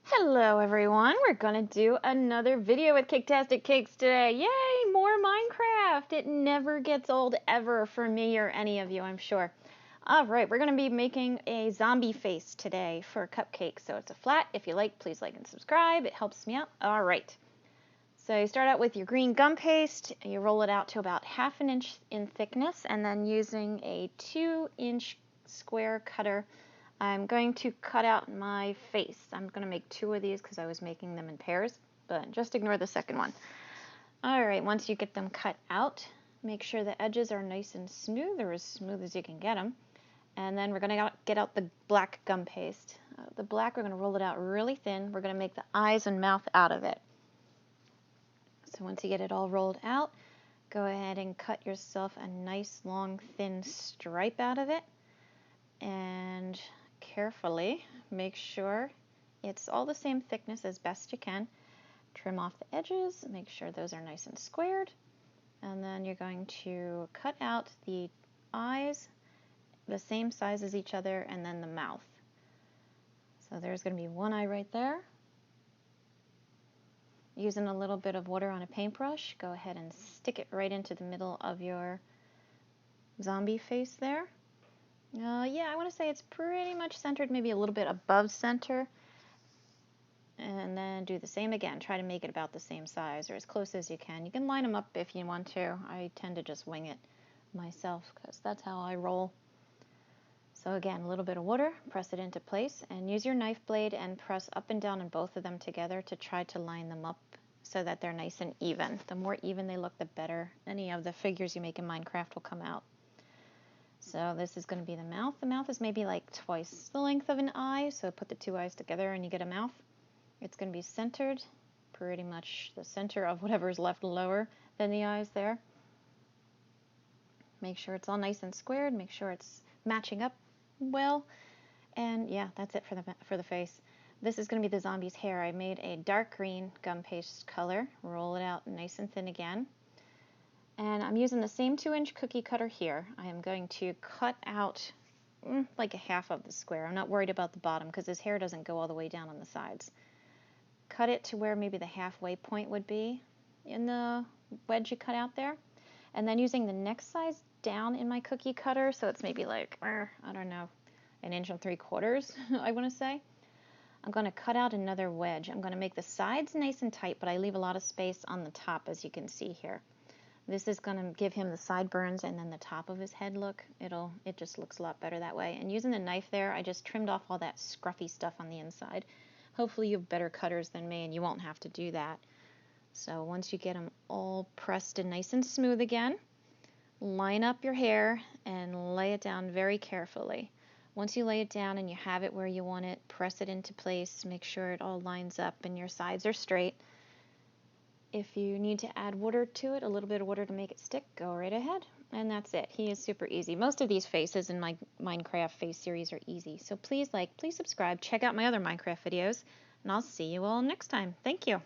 Hello everyone, we're gonna do another video with Caketastic Cakes today. Yay, more Minecraft! It never gets old ever for me or any of you, I'm sure. Alright, we're gonna be making a zombie face today for Cupcake. So it's a flat. If you like, please like and subscribe. It helps me out. Alright. So you start out with your green gum paste, you roll it out to about ½ inch in thickness, and then using a 2-inch square cutter, I'm going to cut out my face. I'm going to make 2 of these because I was making them in pairs, but just ignore the second one. Alright, once you get them cut out, make sure the edges are nice and smooth, or as smooth as you can get them. And then we're going to get out the black gum paste. The black, we're going to roll it out really thin. We're going to make the eyes and mouth out of it. So once you get it all rolled out, go ahead and cut yourself a nice long thin stripe out of it. And carefully make sure it's all the same thickness as best you can. Trim off the edges, make sure those are nice and squared, and then you're going to cut out the eyes the same size as each other, and then the mouth. So there's going to be one eye right there. Using a little bit of water on a paintbrush, go ahead and stick it right into the middle of your zombie face there. Yeah, I want to say it's pretty much centered, maybe a little bit above center. And then do the same again. Try to make it about the same size or as close as you can. You can line them up if you want to. I tend to just wing it myself because that's how I roll. So again, a little bit of water, press it into place, and use your knife blade and press up and down on both of them together to try to line them up so that they're nice and even. The more even they look, the better any of the figures you make in Minecraft will come out. So this is going to be the mouth. The mouth is maybe like twice the length of an eye, so put the 2 eyes together and you get a mouth. It's going to be centered, pretty much the center of whatever is left lower than the eyes there. Make sure it's all nice and squared, make sure it's matching up well, and yeah, that's it for the face. This is going to be the zombie's hair. I made a dark green gum paste color, roll it out nice and thin again. And I'm using the same 2-inch cookie cutter here. I am going to cut out like a half of the square. I'm not worried about the bottom because his hair doesn't go all the way down on the sides. Cut it to where maybe the halfway point would be in the wedge you cut out there. And then using the next size down in my cookie cutter, so it's maybe like, I don't know, 1 3/4, I want to say. I'm going to cut out another wedge. I'm going to make the sides nice and tight, but I leave a lot of space on the top, as you can see here. This is going to give him the sideburns and then the top of his head look. It just looks a lot better that way. And using the knife there, I just trimmed off all that scruffy stuff on the inside. Hopefully you have better cutters than me and you won't have to do that. So once you get them all pressed and nice and smooth again, line up your hair and lay it down very carefully. Once you lay it down and you have it where you want it, press it into place, make sure it all lines up and your sides are straight. If you need to add water to it, a little bit of water to make it stick, go right ahead. And that's it. He is super easy. Most of these faces in my Minecraft face series are easy. So please subscribe, check out my other Minecraft videos, and I'll see you all next time. Thank you.